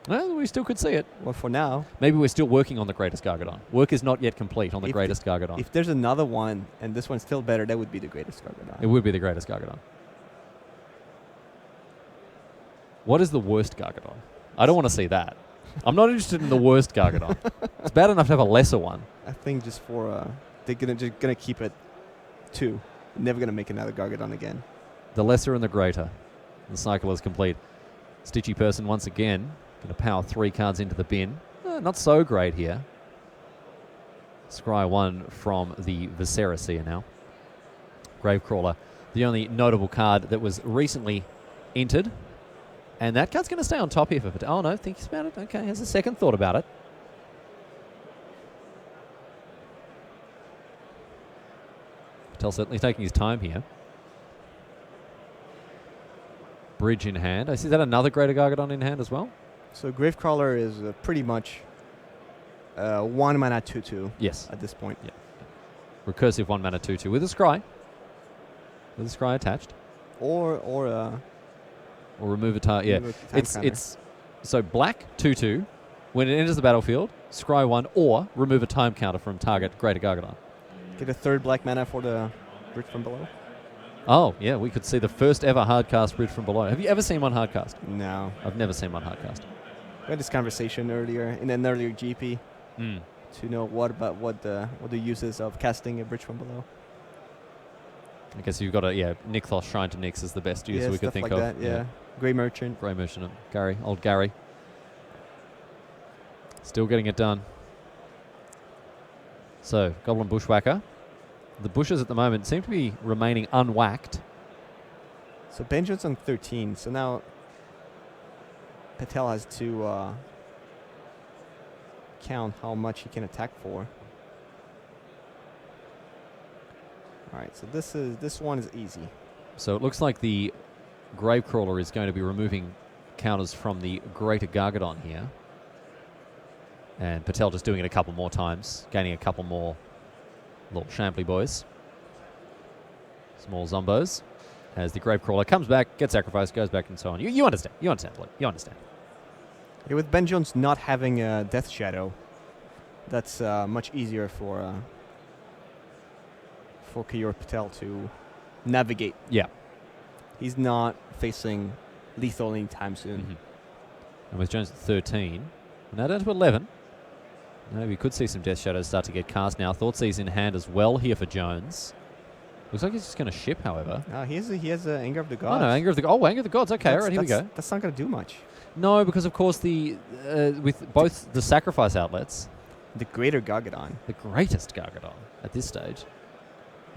Well, we still could see it. Well, for now. Maybe we're still working on the greatest Gargadon. Work is not yet complete on the If greatest Gargadon. If there's another one and this one's still better, that would be the greatest Gargadon. It would be the greatest Gargadon. What is the worst Gargadon? I don't want to see that. I'm not interested in the worst Gargadon. It's bad enough to have a lesser one. I think just for they're gonna keep it 2. Never gonna make another Gargadon again. The lesser and the greater. The cycle is complete. Stitchy person once again going to power 3 cards into the bin. Not so great here. Scry 1 from the Viscera now. Gravecrawler, the only notable card that was recently entered. And that card's going to stay on top here for Patel. Oh no, thinks about it. Okay, has a second thought about it. Patel certainly taking his time here. Bridge in hand. I see that another Greater Gargadon in hand as well. So Gravecrawler is pretty much 1 mana 2/2. Yes. At this point. Yeah. Recursive 1 mana 2/2 with a scry. With a scry attached. Or remove a tile. Yeah. It's so black 2/2. When it enters the battlefield, scry 1 or remove a time counter from target Greater Gargadon. Get a 3rd black mana for the Bridge from Below. Oh, yeah, we could see the first ever hardcast Bridge from Below. Have you ever seen one hardcast? No. I've never seen one hardcast. We had this conversation earlier in an earlier GP Mm. to know what the uses of casting a Bridge from Below. I guess you've got a Nykthos Shrine to Nyx is the best use we could stuff think like of. that, yeah. Grey Merchant. Grey Merchant, old Gary. Still getting it done. So, Goblin Bushwhacker. The bushes at the moment seem to be remaining unwhacked. So Benjamin's on 13. So now Patel has to count how much he can attack for. All right, so this one is easy. So it looks like the Gravecrawler is going to be removing counters from the Greater Gargadon here. And Patel just doing it a couple more times, gaining a couple more little Shamply boys. Small zombos. As the Gravecrawler comes back, gets sacrificed, goes back, and so on. You understand. You understand, Blake. You understand. Yeah, with Ben Jones not having a Death Shadow, that's much easier for Keyur Patel to navigate. Yeah. He's not facing lethal anytime soon. Mm-hmm. And with Jones at 13, now down to 11. Maybe we could see some Death Shadows start to get cast now. Thoughtseize in hand as well here for Jones. Looks like he's just going to ship, however. He has a Anger of the Gods. Oh, no, Anger of the Gods. Okay, all right, here we go. That's not going to do much. No, because of course with both the sacrifice outlets. The Greater Gargadon. The greatest Gargadon at this stage.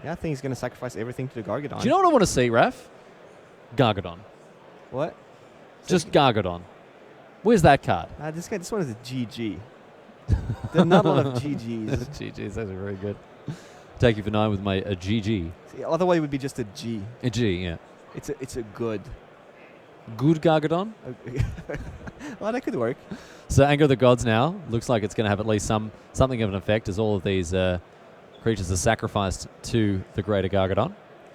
Yeah, I think he's going to sacrifice everything to the Gargadon. Do you know what I want to see, Raph? Gargadon. What? Just Gargadon. Where's that card? This one is a GG. There are not a lot of GGs. GGs, those are very good. Take you for 9 with my GG. See, otherwise it would be just a G. A G, yeah. It's a good. Good Gargadon? Well, that could work. So Anger of the Gods now. Looks like it's going to have at least something of an effect as all of these creatures are sacrificed to the Greater Gargadon.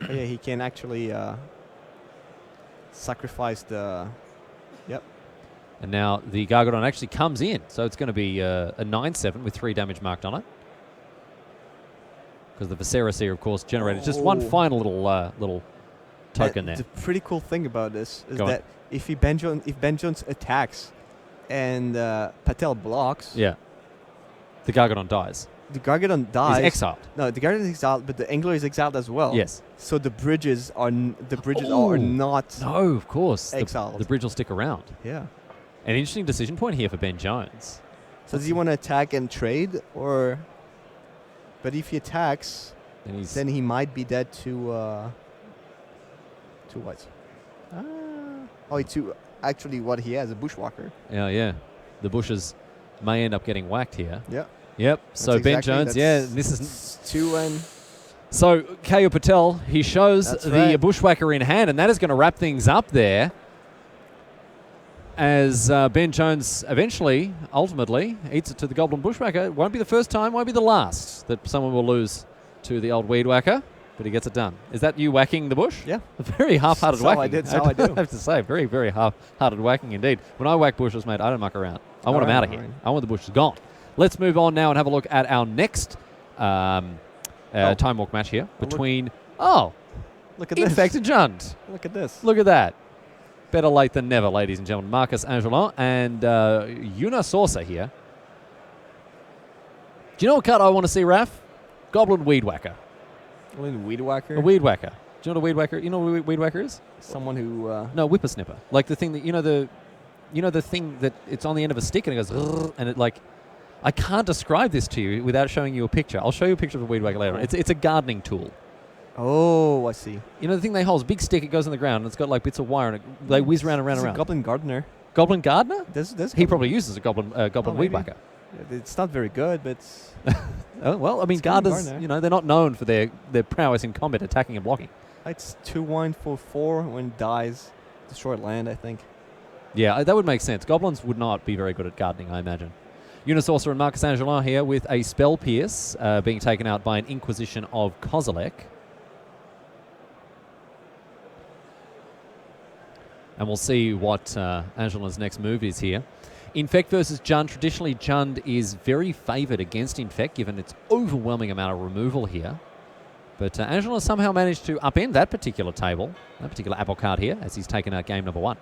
Oh, yeah, he can actually sacrifice the... Yep. And now the Gargadon actually comes in. So it's going to be a 9/7 with 3 damage marked on it. Because the Viscera, of course, generated just one final little token there. The pretty cool thing about this is Go that if Ben Jones attacks and Patel blocks... Yeah. The Gargadon dies. The Gargadon dies. He's exiled. No, the Gargadon is exiled, but the Angler is exiled as well. Yes. So the bridges are not No, of course. exiled. The bridge will stick around. Yeah. An interesting decision point here for Ben Jones. So does he want to attack and trade, or? But if he attacks, then he might be dead to what? Actually, what he has, a Bushwhacker. Yeah. The bushes may end up getting whacked here. Yeah. Yep. So Ben Jones, this is 2 and. So Keyur Patel, he shows That's the right. Bushwhacker in hand, and that is going to wrap things up there. As Ben Jones eventually, ultimately, eats it to the Goblin Bushwhacker. It won't be the first time, won't be the last that someone will lose to the old Weed Whacker. but he gets it done. Is that you whacking the bush? Yeah. A very half-hearted whacking. That's how I do. I have to say, very, very half-hearted whacking indeed. When I whack bushes, mate, I don't muck around. I want them out of here. Right. I want the bushes gone. Let's move on now and have a look at our next time walk match here between... Look at Infected this. Jund. Look at this. Look at that. Better late than never, ladies and gentlemen. Marcus Angelin and Yuna Saucer here. Do you know what card I want to see, Raf? Goblin Weed Whacker. Weed Whacker? A Weed Whacker. Do you know what a Weed Whacker? You know what a Weed Whacker is? Someone who... No, Whippersnipper. Like the thing that, you know the thing that it's on the end of a stick and it goes, "Rrr," and it like... I can't describe this to you without showing you a picture. I'll show you a picture of a Weed Whacker later on. It's a gardening tool. Oh, I see. You know the thing they hold? It's a big stick, it goes in the ground, and it's got like bits of wire, and they whiz round and round and round. Goblin Gardener. Goblin Gardener? He He probably uses a Goblin Weed Whacker. It's not very good, but it's... Oh, well, I mean, gardeners, you know, they're not known for their prowess in combat, attacking and blocking. It's 2-1 for 4 when it dies. Destroy land, I think. Yeah, that would make sense. Goblins would not be very good at gardening, I imagine. Unisorcerer and Marcus Angelin here with a Spell Pierce being taken out by an Inquisition of Kozilek. And we'll see what Angelin's next move is here. Infect versus Jund. Traditionally, Jund is very favoured against Infect, given its overwhelming amount of removal here. But Angelin somehow managed to upend that particular table, that particular apple card here, as he's taken out game number 1.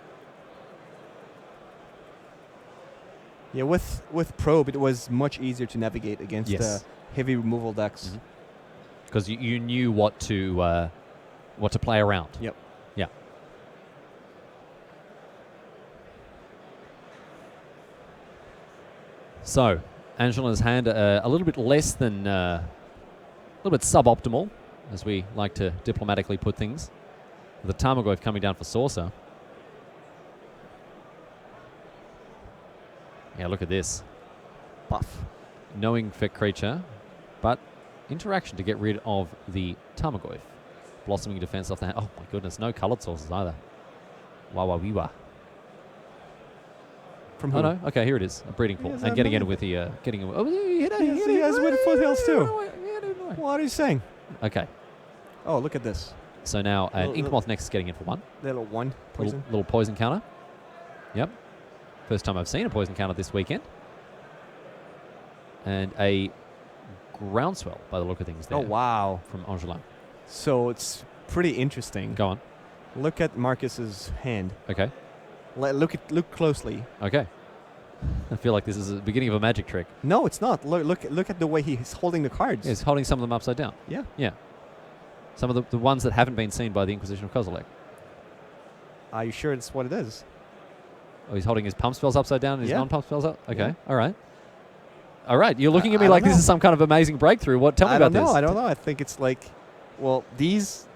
Yeah, with Probe, it was much easier to navigate against heavy removal decks. Because you knew what to play around. Yep. Yeah. So, Angelin's hand a little bit less than, a little bit suboptimal, as we like to diplomatically put things. The Tarmogoyf coming down for Saucer. Yeah, look at this. Buff. No infect creature, but interaction to get rid of the Tarmogoyf. Blossoming defense off the hand. Oh my goodness, no colored sources either. Wawa-wee-wa. From who? Oh no, okay, here it is. A breeding pool. And getting in with the, oh, He has with foothills too. What are you saying? Okay. Oh, look at this. So now an Inkmoth Nexus getting in for 1. Little 1 poison. Little poison counter. Yep. First time I've seen a poison counter this weekend. And a Groundswell, by the look of things there. Oh, wow. From Angelin. So it's pretty interesting. Go on. Look at Marcus's hand. Okay. Look closely. Okay. I feel like this is the beginning of a magic trick. No, it's not. Look at the way he's holding the cards. Yeah, he's holding some of them upside down. Yeah. Yeah. Some of the ones that haven't been seen by the Inquisition of Kozilek. Are you sure it's what it is? Oh, he's holding his pump spells upside down and his non-pump spells up? Okay. Yeah. All right. All right. You're looking at me like this is some kind of amazing breakthrough. What? Tell me about this. I don't know. I think it's like, well, these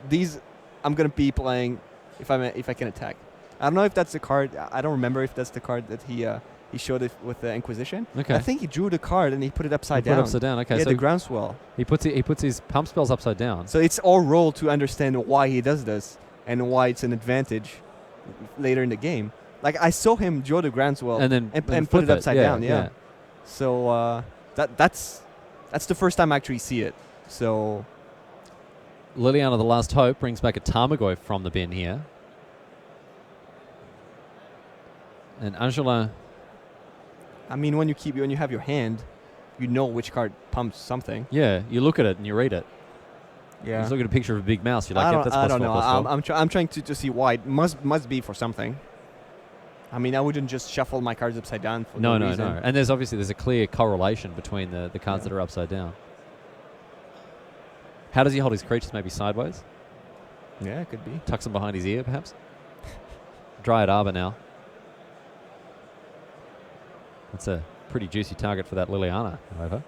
I'm going to be playing if I can attack. I don't know if that's the card. I don't remember if that's the card that he showed it with the Inquisition. Okay. I think he drew the card and he put it upside down. Put it upside down. Okay. Yeah, so the Groundswell. He puts his pump spells upside down. So it's all roll to understand why he does this and why it's an advantage later in the game. Like I saw him draw the Groundswell and put it upside down. Yeah. So that's the first time I actually see it. So Liliana, the Last Hope, brings back a Tarmogoyf from the bin here. And Angelin. I mean, when you have your hand, you know which card pumps something. Yeah, you look at it and you read it. Yeah. You just look at a picture of a big mouse. You're like, yep, that's I plus don't 4, know. plus 4. I'm trying to see why it must be for something. I mean, I wouldn't just shuffle my cards upside down for no reason. No. And there's a clear correlation between the cards that are upside down. How does he hold his creatures? Maybe sideways? Yeah, it could be. Tucks them behind his ear, perhaps? Dryad Arbor now. That's a pretty juicy target for that Liliana, however.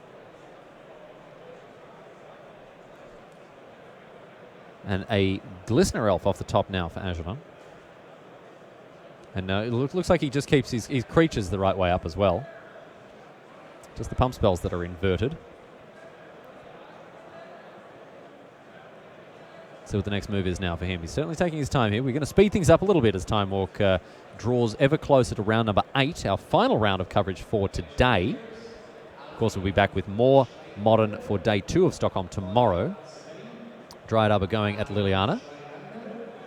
And a Glistener Elf off the top now for Angelin. And it looks like he just keeps his creatures the right way up as well. Just the pump spells that are inverted. See what the next move is now for him. He's certainly taking his time here. We're going to speed things up a little bit as Time Walk draws ever closer to round number 8, our final round of coverage for today. Of course, we'll be back with more Modern for day 2 of Stockholm tomorrow. Dryad Arbor going at Liliana.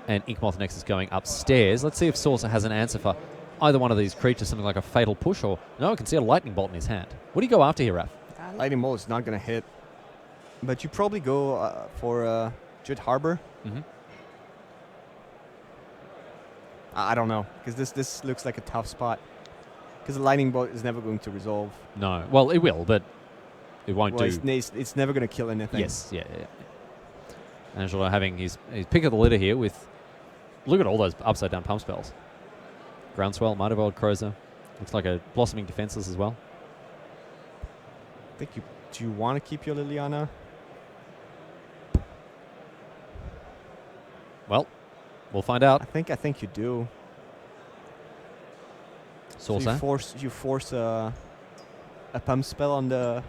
And Inkmoth Nexus going upstairs. Let's see if Saucer has an answer for either one of these creatures, something like a Fatal Push or... No, I can see a Lightning Bolt in his hand. What do you go after here, Raph? Lightning Bolt is not going to hit. But you probably go for Dread Harbor. Mm-hmm. I don't know, because this looks like a tough spot. Because the Lightning Bolt is never going to resolve. No. Well, it will, but it won't do... It's never going to kill anything. Yes, yeah. Angelo having his pick of the litter here with... Look at all those upside-down pump spells. Groundswell, Might of Old Crozer. Looks like a Blossoming Defenses as well. I think do you want to keep your Liliana? Well, we'll find out. I think you do. Saucer. So you force a pump spell on the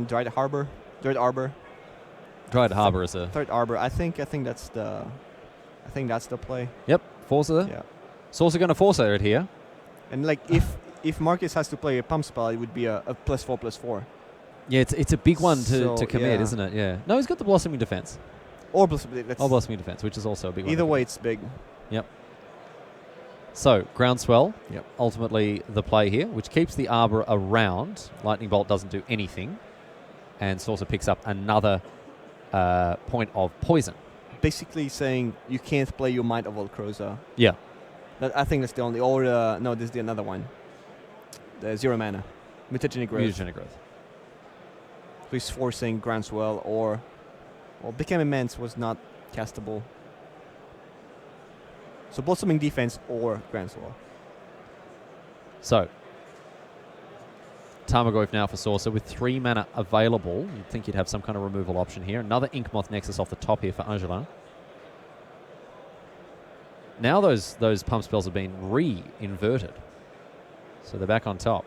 Dryad Harbor. Dryad Arbor. Dryad Harbor is a... Dryad Arbor. I think that's the play. Yep, Forcer. Yeah. Saucer going to Forcer it here. And like if Marcus has to play a pump spell, it would be a +4/+4. Yeah, it's a big one to commit, yeah. isn't it? Yeah. No, he's got the Blossoming Defense. Or Blossoming Defense, which is also a big one. Either way, it's big. Yep. So, Groundswell, yep. Ultimately the play here, which keeps the Arbor around. Lightning Bolt doesn't do anything. And Saucer picks up another point of poison. Basically saying you can't play your Might of Old Crozer. Yeah. I think that's the only... Or, no, this is the another one. The 0 mana. Mutagenic Growth. Mutagenic Growth. So he's forcing Groundswell or... Well, Became Immense was not castable. So Blossoming Defense or Groundswell. So, Tarmogoyf now for Saucer with 3 mana available. You'd think you'd have some kind of removal option here. Another Inkmoth Nexus off the top here for Angelin. Now those pump spells have been re-inverted. So they're back on top.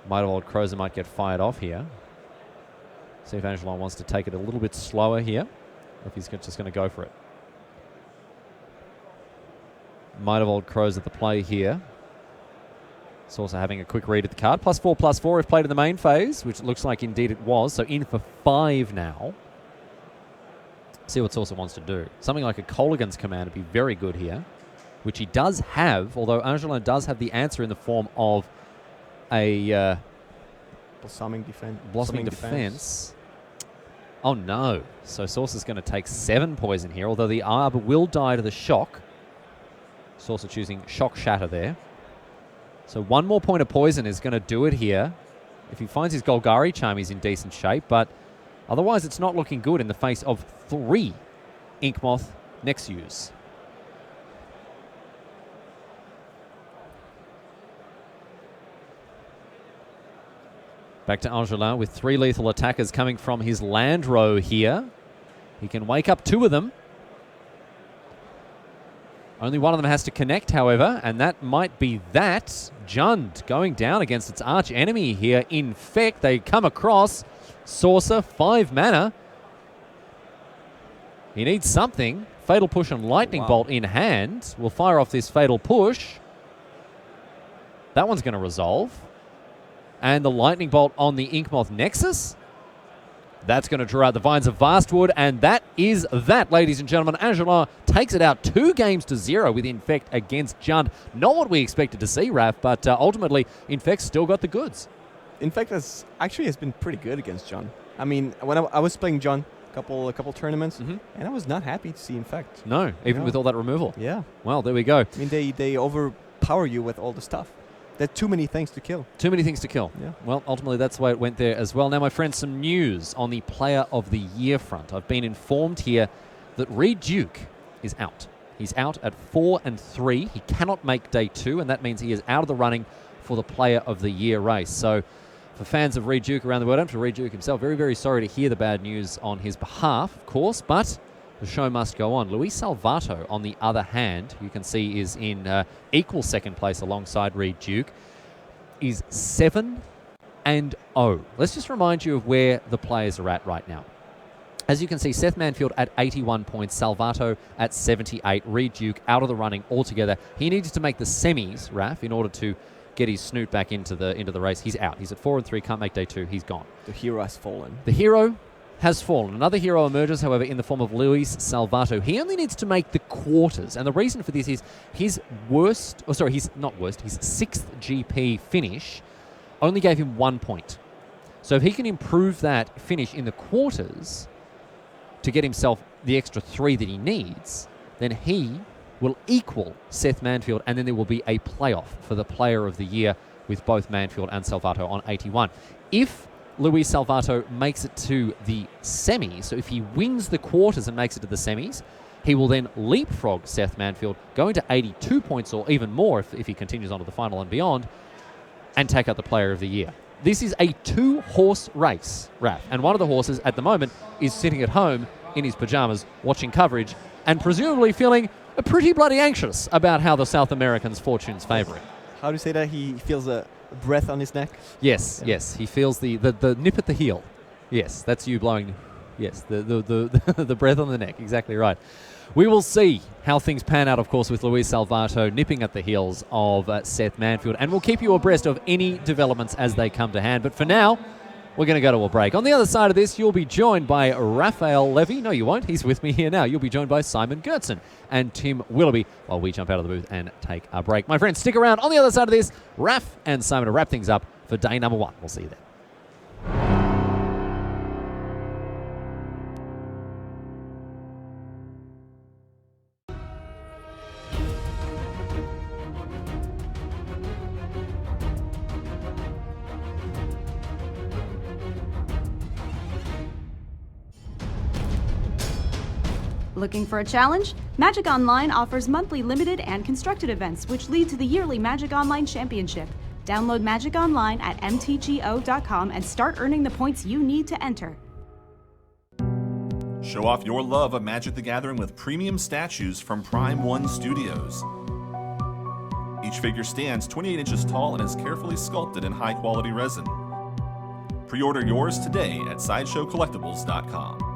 Might of Old Crozer might get fired off here. See if Angelin wants to take it a little bit slower here, or if he's just going to go for it. Might of Old Crows at the play here. It's also having a quick read at the card. +4/+4 if played in the main phase, which it looks like indeed it was. So in for 5 now. See what Saucer wants to do. Something like a Kolaghan's Command would be very good here, which he does have, although Angelin does have the answer in the form of a... Blossoming Defense. Oh no. So Saucer's going to take 7 poison here, although the Arbor will die to the shock. Saucer choosing Shock Shatter there. So 1 more point of poison is going to do it here. If he finds his Golgari Charm, he's in decent shape, but otherwise it's not looking good in the face of 3 Inkmoth Nexus. Back to Angelin with 3 lethal attackers coming from his land row here. He can wake up 2 of them. Only one of them has to connect, however, and that might be that. Jund going down against its arch enemy here. Infect, they come across. Saucer, 5 mana. He needs something. Fatal Push and Lightning Bolt in hand. We'll fire off this Fatal Push. That one's going to resolve. And the Lightning Bolt on the Inkmoth Nexus. That's going to draw out the Vines of Vastwood, and that is that, ladies and gentlemen. Angelin takes it out 2-0 with Infect against Jund. Not what we expected to see, Raph, but ultimately, Infect's still got the goods. Infect has been pretty good against Jund. I mean, when I was playing Jund a couple tournaments, and I was not happy to see Infect. No, even with all that removal. Yeah. Well, there we go. I mean, they overpower you with all the stuff. There are too many things to kill. Too many things to kill. Yeah. Well, ultimately, that's the way it went there as well. Now, my friends, some news on the Player of the Year front. I've been informed here that Reed Duke is out. He's out at 4-3. He cannot make day 2, and that means he is out of the running for the Player of the Year race. So, for fans of Reed Duke around the world, and for Reed Duke himself, very, very sorry to hear the bad news on his behalf, of course, but the show must go on. Luis Salvato, on the other hand, you can see is in equal second place alongside Reed Duke, is 7-0. Let's just remind you of where the players are at right now. As you can see, Seth Manfield at 81 points, Salvato at 78, Reed Duke out of the running altogether. He needs to make the semis, Raph, in order to get his snoot back into the race. He's out. He's at 4-3, can't make day 2. He's gone. The hero has fallen. The hero has fallen. Another hero emerges, however, in the form of Luis Salvato. He only needs to make the quarters, and the reason for this is his his 6th GP finish only gave him 1 point. So if he can improve that finish in the quarters to get himself the extra 3 that he needs, then he will equal Seth Manfield, and then there will be a playoff for the Player of the Year with both Manfield and Salvato on 81. If Luis Salvato makes it to the semis, so if he wins the quarters and makes it to the semis, he will then leapfrog Seth Manfield, go into 82 points or even more if he continues on to the final and beyond, and take out the Player of the Year. This is a 2-horse race, Raph, and one of the horses at the moment is sitting at home in his pajamas watching coverage and presumably feeling pretty bloody anxious about how the South Americans' fortunes favour him. How do you say that? He feels a breath on his neck? Yes, yeah. Yes. He feels the nip at the heel. Yes, that's you blowing. Yes, the breath on the neck. Exactly right. We will see how things pan out, of course, with Luis Salvato nipping at the heels of Seth Manfield, and we'll keep you abreast of any developments as they come to hand. But for now, we're going to go to a break. On the other side of this, you'll be joined by Raphael Levy. No, you won't. He's with me here now. You'll be joined by Simon Gertzen and Tim Willoughby while we jump out of the booth and take a break. My friends, stick around. On the other side of this, Raph and Simon to wrap things up for day number 1. We'll see you then. Looking for a challenge? Magic Online offers monthly limited and constructed events which lead to the yearly Magic Online Championship. Download Magic Online at mtgo.com and start earning the points you need to enter. Show off your love of Magic the Gathering with premium statues from Prime 1 Studios. Each figure stands 28 inches tall and is carefully sculpted in high-quality resin. Pre-order yours today at SideshowCollectibles.com.